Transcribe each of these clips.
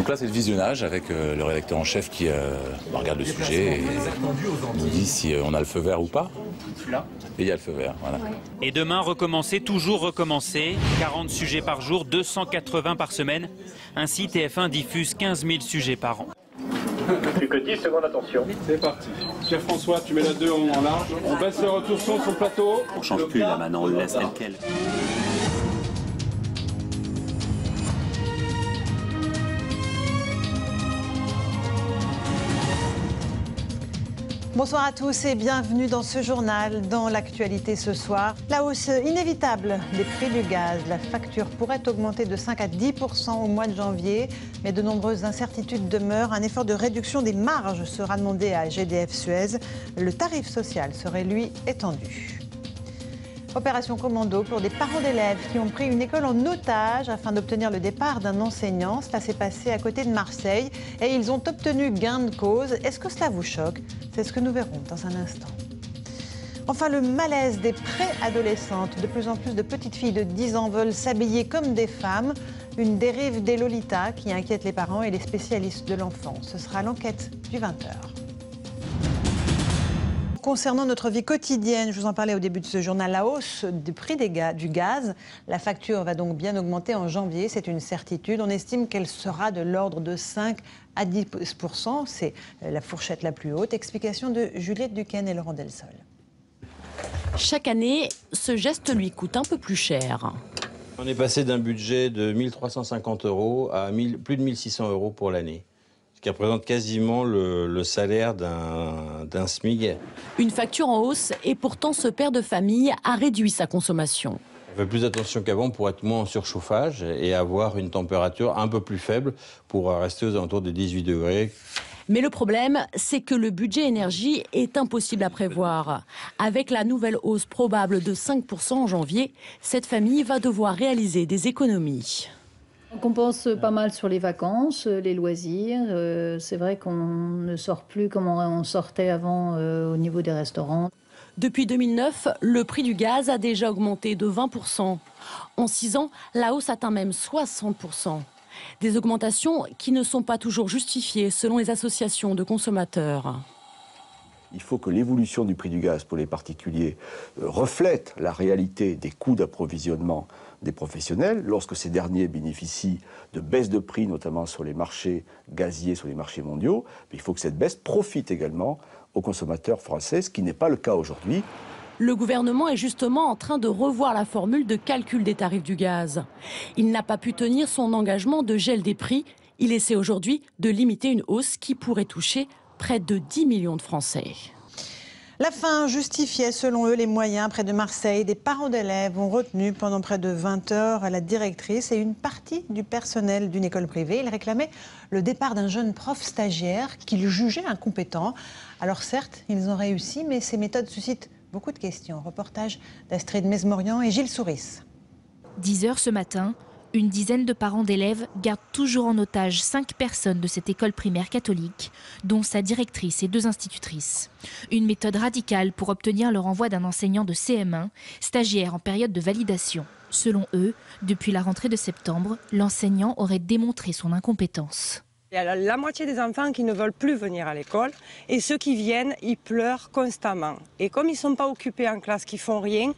Donc là, c'est le visionnage avec le rédacteur en chef qui regarde le sujet et nous dit si on a le feu vert ou pas. Et il y a le feu vert, voilà. Et demain, recommencer, toujours recommencer. 40 sujets par jour, 280 par semaine. Ainsi, TF1 diffuse 15 000 sujets par an. Plus que 10 secondes, attention. C'est parti. Pierre-François, tu mets la 2 en large. On baisse le retour son sur le plateau. On change plus là maintenant, on le laisse tel quel. Bonsoir à tous et bienvenue dans ce journal. Dans l'actualité ce soir, la hausse inévitable des prix du gaz. La facture pourrait augmenter de 5 à 10% au mois de janvier, mais de nombreuses incertitudes demeurent. Un effort de réduction des marges sera demandé à GDF Suez. Le tarif social serait lui étendu. Opération commando pour des parents d'élèves qui ont pris une école en otage afin d'obtenir le départ d'un enseignant. Cela s'est passé à côté de Marseille et ils ont obtenu gain de cause. Est-ce que cela vous choque? C'est ce que nous verrons dans un instant. Enfin, le malaise des préadolescentes. De plus en plus de petites filles de 10 ans veulent s'habiller comme des femmes. Une dérive des Lolita qui inquiète les parents et les spécialistes de l'enfant. Ce sera l'enquête du 20h. Concernant notre vie quotidienne, je vous en parlais au début de ce journal, la hausse du prix du gaz. La facture va donc bien augmenter en janvier, c'est une certitude. On estime qu'elle sera de l'ordre de 5 à 10%. C'est la fourchette la plus haute. Explication de Juliette Duquesne et Laurent Delsol. Chaque année, ce geste lui coûte un peu plus cher. On est passé d'un budget de 1 350 € à plus de 1 600 € pour l'année. Ce qui représente quasiment le salaire d'un SMIG. Une facture en hausse et pourtant ce père de famille a réduit sa consommation. On fait plus attention qu'avant pour être moins en surchauffage et avoir une température un peu plus faible pour rester aux alentours des 18 degrés. Mais le problème, c'est que le budget énergie est impossible à prévoir. Avec la nouvelle hausse probable de 5% en janvier, cette famille va devoir réaliser des économies. On compense pas mal sur les vacances, les loisirs. C'est vrai qu'on ne sort plus comme on sortait avant au niveau des restaurants. Depuis 2009, le prix du gaz a déjà augmenté de 20%. En 6 ans, la hausse atteint même 60%. Des augmentations qui ne sont pas toujours justifiées selon les associations de consommateurs. Il faut que l'évolution du prix du gaz pour les particuliers reflète la réalité des coûts d'approvisionnement des professionnels. Lorsque ces derniers bénéficient de baisses de prix, notamment sur les marchés gaziers, sur les marchés mondiaux, il faut que cette baisse profite également aux consommateurs français, ce qui n'est pas le cas aujourd'hui. Le gouvernement est justement en train de revoir la formule de calcul des tarifs du gaz. Il n'a pas pu tenir son engagement de gel des prix. Il essaie aujourd'hui de limiter une hausse qui pourrait toucher près de 10 millions de Français. La faim justifiait selon eux les moyens. Près de Marseille, des parents d'élèves ont retenu pendant près de 20 heures la directrice et une partie du personnel d'une école privée. Ils réclamaient le départ d'un jeune prof stagiaire qu'ils jugeaient incompétent. Alors certes, ils ont réussi, mais ces méthodes suscitent beaucoup de questions. Reportage d'Astrid Mesmorian et Gilles Souris. 10 heures ce matin, une dizaine de parents d'élèves gardent toujours en otage 5 personnes de cette école primaire catholique, dont sa directrice et 2 institutrices. Une méthode radicale pour obtenir le renvoi d'un enseignant de CM1, stagiaire en période de validation. Selon eux, depuis la rentrée de septembre, l'enseignant aurait démontré son incompétence. Il y a la moitié des enfants qui ne veulent plus venir à l'école et ceux qui viennent, ils pleurent constamment. Et comme ils ne sont pas occupés en classe, qu'ils ne font rien,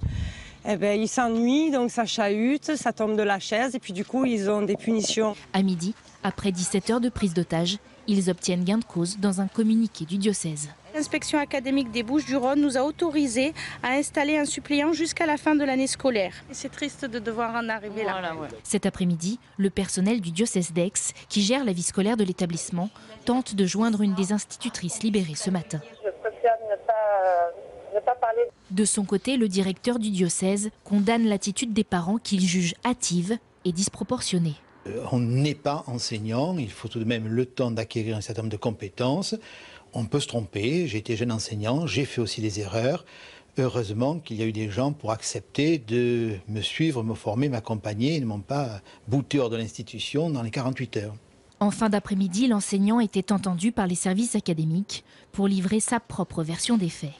eh ben, ils s'ennuient, donc ça chahute, ça tombe de la chaise et puis du coup ils ont des punitions. À midi, après 17 heures de prise d'otage, ils obtiennent gain de cause dans un communiqué du diocèse. L'inspection académique des Bouches-du-Rhône nous a autorisé à installer un suppléant jusqu'à la fin de l'année scolaire. C'est triste de devoir en arriver là. Voilà, ouais. Cet après-midi, le personnel du diocèse d'Aix, qui gère la vie scolaire de l'établissement, tente de joindre une des institutrices libérées ce matin. Je préfère ne pas parler. De son côté, le directeur du diocèse condamne l'attitude des parents qu'il juge hâtive et disproportionnée. On n'est pas enseignant, il faut tout de même le temps d'acquérir un certain nombre de compétences. On peut se tromper, j'ai été jeune enseignant, j'ai fait aussi des erreurs. Heureusement qu'il y a eu des gens pour accepter de me suivre, me former, m'accompagner et ne m'ont pas bouté hors de l'institution dans les 48 heures. En fin d'après-midi, l'enseignant était entendu par les services académiques pour livrer sa propre version des faits.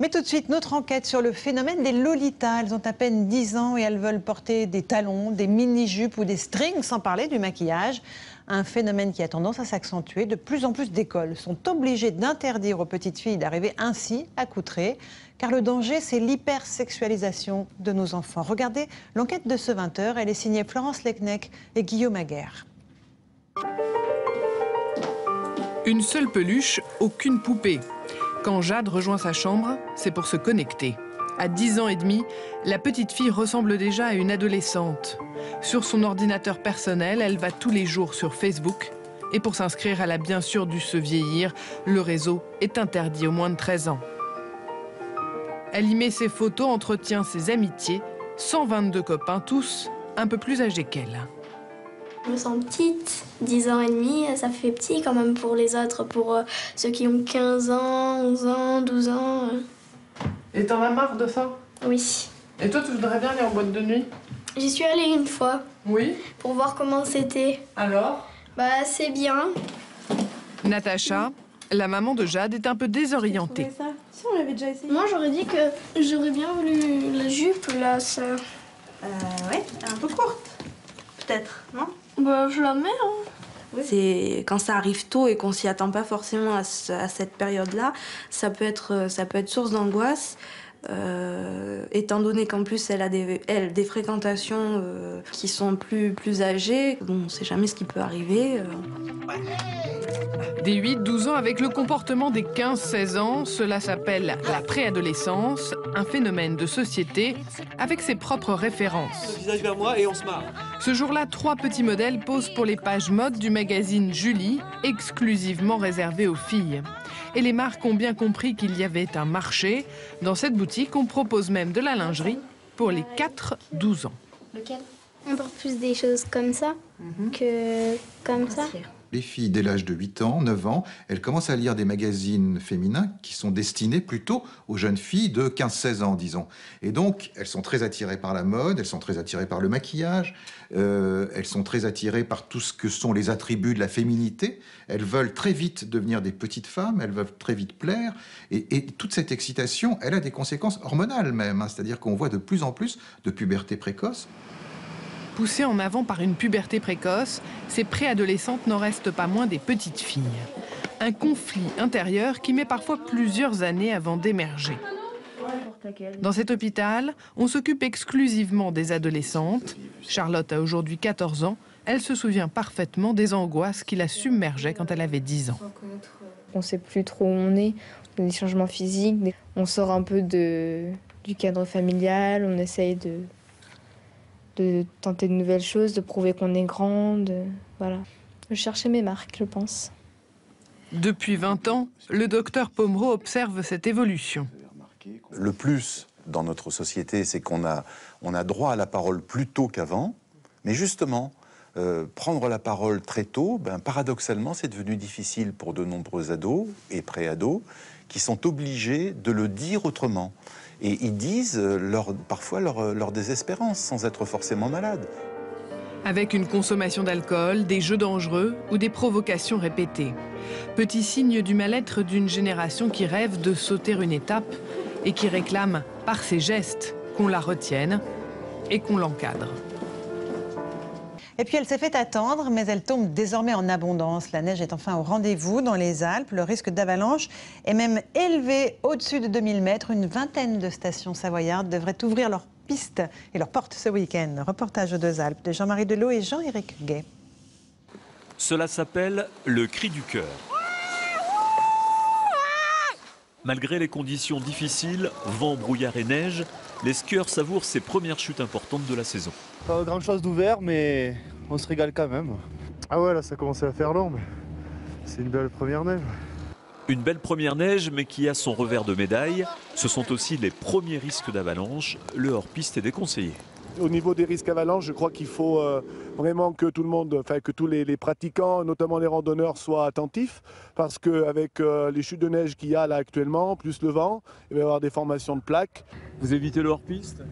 Mais tout de suite, notre enquête sur le phénomène des Lolitas. Elles ont à peine 10 ans et elles veulent porter des talons, des mini-jupes ou des strings, sans parler du maquillage. Un phénomène qui a tendance à s'accentuer. De plus en plus d'écoles sont obligées d'interdire aux petites filles d'arriver ainsi accoutrées. Car le danger, c'est l'hypersexualisation de nos enfants. Regardez l'enquête de ce 20h. Elle est signée Florence Lecnec et Guillaume Aguerre. Une seule peluche, aucune poupée. Quand Jade rejoint sa chambre, c'est pour se connecter. À 10 ans et demi, la petite fille ressemble déjà à une adolescente. Sur son ordinateur personnel, elle va tous les jours sur Facebook. Et pour s'inscrire, elle a bien sûr dû se vieillir. Le réseau est interdit aux moins de 13 ans. Elle y met ses photos, entretient ses amitiés. 122 copains, tous un peu plus âgés qu'elle. Je me sens petite, 10 ans et demi, ça fait petit quand même pour les autres, pour ceux qui ont 15 ans, 11 ans, 12 ans. Et t'en as marre de ça? Oui. Et toi, tu voudrais bien aller en boîte de nuit? J'y suis allée une fois. Oui. Pour voir comment c'était. Alors? Bah, c'est bien. Natacha, la maman de Jade, est un peu désorientée. Ça si, on l'avait déjà essayé. Moi, j'aurais dit que j'aurais bien voulu la jupe, là, ça... ouais, un peu courte, peut-être, non? Bah, je la mets, hein. C'est quand ça arrive tôt et qu'on s'y attend pas forcément à cette période-là, ça peut être source d'angoisse, étant donné qu'en plus elle a des fréquentations qui sont plus âgées. Bon, on sait jamais ce qui peut arriver. Des 8-12 ans avec le comportement des 15-16 ans, cela s'appelle la préadolescence, un phénomène de société avec ses propres références. Le visage vers moi et on se marre. Ce jour-là, 3 petits modèles posent pour les pages mode du magazine Julie, exclusivement réservé aux filles. Et les marques ont bien compris qu'il y avait un marché. Dans cette boutique, on propose même de la lingerie pour les 4-12 ans. Lequel? On porte plus des choses comme ça que comme ça. Les filles, dès l'âge de 8 ans, 9 ans, elles commencent à lire des magazines féminins qui sont destinés plutôt aux jeunes filles de 15-16 ans, disons. Et donc, elles sont très attirées par la mode, elles sont très attirées par le maquillage, elles sont très attirées par tout ce que sont les attributs de la féminité. Elles veulent très vite devenir des petites femmes, elles veulent très vite plaire. Et toute cette excitation, elle a des conséquences hormonales même, hein, c'est-à-dire qu'on voit de plus en plus de puberté précoce. Poussées en avant par une puberté précoce, ces préadolescentes n'en restent pas moins des petites filles. Un conflit intérieur qui met parfois plusieurs années avant d'émerger. Dans cet hôpital, on s'occupe exclusivement des adolescentes. Charlotte a aujourd'hui 14 ans. Elle se souvient parfaitement des angoisses qui la submergeaient quand elle avait 10 ans. On ne sait plus trop où on est, des changements physiques. On sort un peu du cadre familial, on essaye de tenter de nouvelles choses, de prouver qu'on est grande, voilà. Je cherchais mes marques, je pense. Depuis 20 ans, le docteur Pomereau observe cette évolution. Le plus dans notre société, c'est qu'on a droit à la parole plus tôt qu'avant, mais justement, prendre la parole très tôt, paradoxalement, c'est devenu difficile pour de nombreux ados et pré-ados qui sont obligés de le dire autrement. Et ils disent parfois leur désespérance, sans être forcément malades. Avec une consommation d'alcool, des jeux dangereux ou des provocations répétées. Petit signe du mal-être d'une génération qui rêve de sauter une étape et qui réclame, par ses gestes, qu'on la retienne et qu'on l'encadre. Et puis elle s'est fait attendre, mais elle tombe désormais en abondance. La neige est enfin au rendez-vous dans les Alpes. Le risque d'avalanche est même élevé au-dessus de 2000 mètres. Une vingtaine de stations savoyardes devraient ouvrir leurs pistes et leurs portes ce week-end. Reportage aux Deux Alpes de Jean-Marie Delot et Jean-Éric Gay. Cela s'appelle le cri du cœur. Malgré les conditions difficiles, vent, brouillard et neige, les skieurs savourent ces premières chutes importantes de la saison. Pas grand chose d'ouvert, mais on se régale quand même. Ah ouais, là ça commence à faire long, mais c'est une belle première neige. Une belle première neige, mais qui a son revers de médaille. Ce sont aussi les premiers risques d'avalanche. Le hors-piste est déconseillé. Au niveau des risques avalanche, je crois qu'il faut vraiment que tout le monde, que tous les pratiquants, notamment les randonneurs, soient attentifs, parce qu'avec les chutes de neige qu'il y a là actuellement, plus le vent, il va y avoir des formations de plaques. Vous évitez le hors-piste?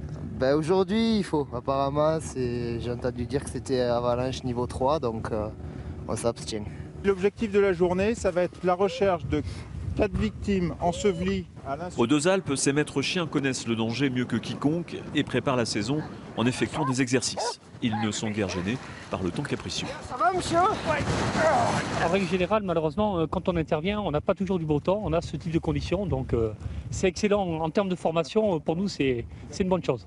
Aujourd'hui, il faut. Apparemment, j'ai entendu dire que c'était avalanche niveau 3, donc on s'abstient. L'objectif de la journée, ça va être la recherche de Pas de victimes ensevelies à Aux Deux-Alpes, ces maîtres chiens connaissent le danger mieux que quiconque et préparent la saison en effectuant des exercices. Ils ne sont guère gênés par le temps capricieux. Ça va, monsieur? En règle générale, malheureusement, quand on intervient, on n'a pas toujours du beau temps, on a ce type de conditions, donc c'est excellent. En termes de formation, pour nous, c'est une bonne chose.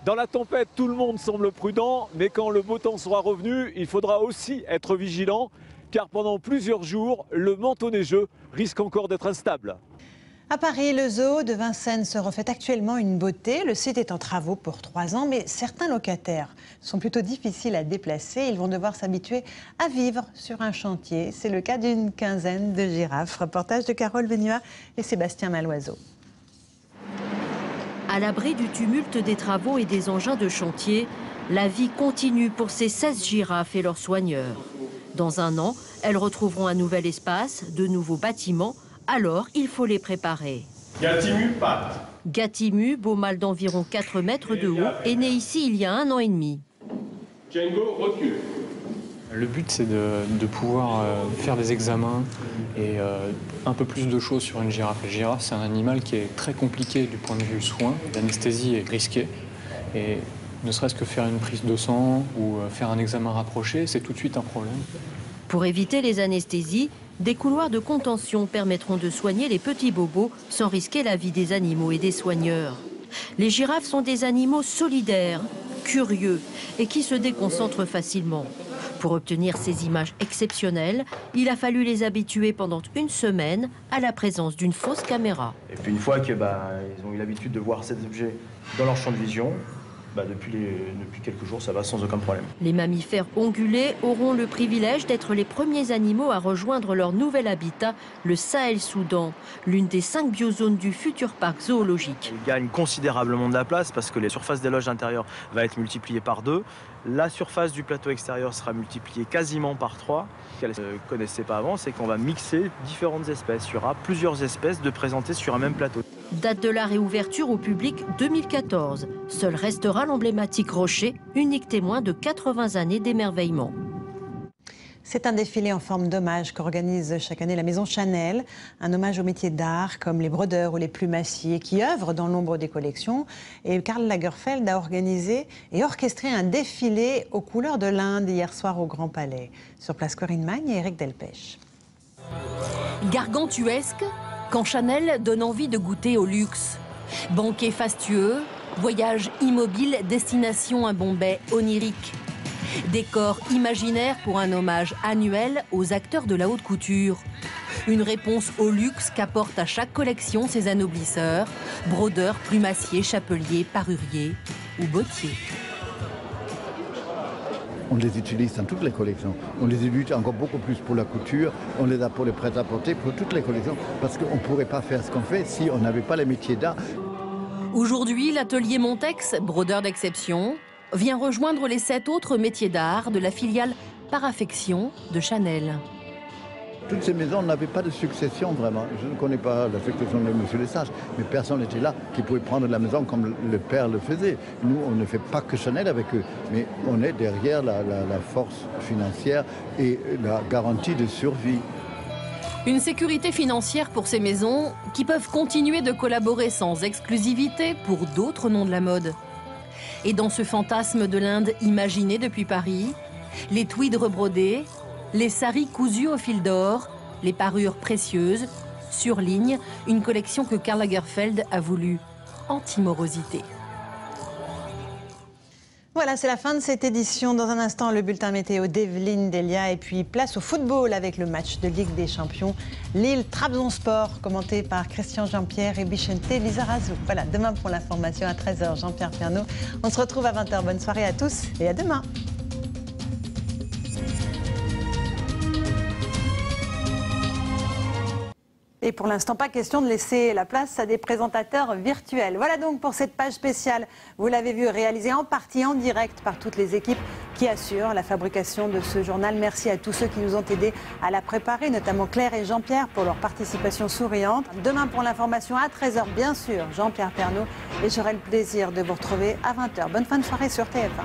Dans la tempête, tout le monde semble prudent, mais quand le beau temps sera revenu, il faudra aussi être vigilant, car pendant plusieurs jours, le manteau neigeux risque encore d'être instable. À Paris, le zoo de Vincennes se refait actuellement une beauté. Le site est en travaux pour 3 ans, mais certains locataires sont plutôt difficiles à déplacer. Ils vont devoir s'habituer à vivre sur un chantier. C'est le cas d'une quinzaine de girafes. Reportage de Carole Vénua et Sébastien Maloiseau. À l'abri du tumulte des travaux et des engins de chantier, la vie continue pour ces 16 girafes et leurs soigneurs. Dans un an, elles retrouveront un nouvel espace, de nouveaux bâtiments. Alors, il faut les préparer. Gatimu, patte. Gatimu, beau mâle d'environ 4 mètres de haut, est né ici il y a 1 an et demi. Django, recule. Le but, c'est de pouvoir faire des examens et un peu plus de choses sur une girafe. La girafe, c'est un animal qui est très compliqué du point de vue soin. L'anesthésie est risquée et ne serait-ce que faire une prise de sang ou faire un examen rapproché, c'est tout de suite un problème. Pour éviter les anesthésies, des couloirs de contention permettront de soigner les petits bobos sans risquer la vie des animaux et des soigneurs. Les girafes sont des animaux solidaires, curieux et qui se déconcentrent facilement. Pour obtenir ces images exceptionnelles, il a fallu les habituer pendant 1 semaine à la présence d'une fausse caméra. Et puis une fois qu'ils ont eu l'habitude de voir ces objets dans leur champ de vision, depuis quelques jours, ça va sans aucun problème. Les mammifères ongulés auront le privilège d'être les premiers animaux à rejoindre leur nouvel habitat, le Sahel-Soudan, l'une des 5 biozones du futur parc zoologique. Ils gagnent considérablement de la place parce que les surfaces des loges intérieures va être multipliée par 2. La surface du plateau extérieur sera multipliée quasiment par 3. Ce qu'elles ne connaissaient pas avant, c'est qu'on va mixer différentes espèces. Il y aura plusieurs espèces de présentées sur un même plateau. Date de la réouverture au public 2014. Seul restera l'emblématique rocher, unique témoin de 80 années d'émerveillement. C'est un défilé en forme d'hommage qu'organise chaque année la Maison Chanel. Un hommage aux métiers d'art comme les brodeurs ou les plumassiers qui œuvrent dans l'ombre des collections. Et Karl Lagerfeld a organisé et orchestré un défilé aux couleurs de l'Inde hier soir au Grand Palais. Sur place, Corinne Magne et Éric Delpech. Gargantuesque, quand Chanel donne envie de goûter au luxe. Banquet fastueux, voyage immobile, destination un Bombay onirique. Décor imaginaire pour un hommage annuel aux acteurs de la haute couture. Une réponse au luxe qu'apportent à chaque collection ses anoblisseurs, brodeurs, plumassiers, chapeliers, paruriers ou bottiers. On les utilise dans toutes les collections. On les utilise encore beaucoup plus pour la couture, on les a pour les prêt-à-porter, pour toutes les collections, parce qu'on ne pourrait pas faire ce qu'on fait si on n'avait pas les métiers d'art. Aujourd'hui, l'atelier Montex, brodeur d'exception, vient rejoindre les 7 autres métiers d'art de la filiale Par Affection de Chanel. Toutes ces maisons n'avaient pas de succession vraiment. Je ne connais pas la succession de M. Lesage, mais personne n'était là qui pouvait prendre la maison comme le père le faisait. Nous, on ne fait pas que Chanel avec eux, mais on est derrière la force financière et la garantie de survie. Une sécurité financière pour ces maisons qui peuvent continuer de collaborer sans exclusivité pour d'autres noms de la mode. Et dans ce fantasme de l'Inde imaginé depuis Paris, les tweeds rebrodés, les saris cousus au fil d'or, les parures précieuses, sur ligne, une collection que Karl Lagerfeld a voulu anti-morosité. Voilà, c'est la fin de cette édition. Dans un instant, le bulletin météo d'Evelyne Delia. Et puis, place au football avec le match de Ligue des Champions. Lille-Trabzonspor, commenté par Christian Jean-Pierre et Bichente Lizarazu. Voilà, demain pour l'information à 13h, Jean-Pierre Pernaut. On se retrouve à 20h. Bonne soirée à tous et à demain. Et pour l'instant, pas question de laisser la place à des présentateurs virtuels. Voilà donc pour cette page spéciale. Vous l'avez vu, réalisée en partie en direct par toutes les équipes qui assurent la fabrication de ce journal. Merci à tous ceux qui nous ont aidés à la préparer, notamment Claire et Jean-Pierre pour leur participation souriante. Demain pour l'information à 13h, bien sûr, Jean-Pierre Pernaut. Et j'aurai le plaisir de vous retrouver à 20h. Bonne fin de soirée sur TF1.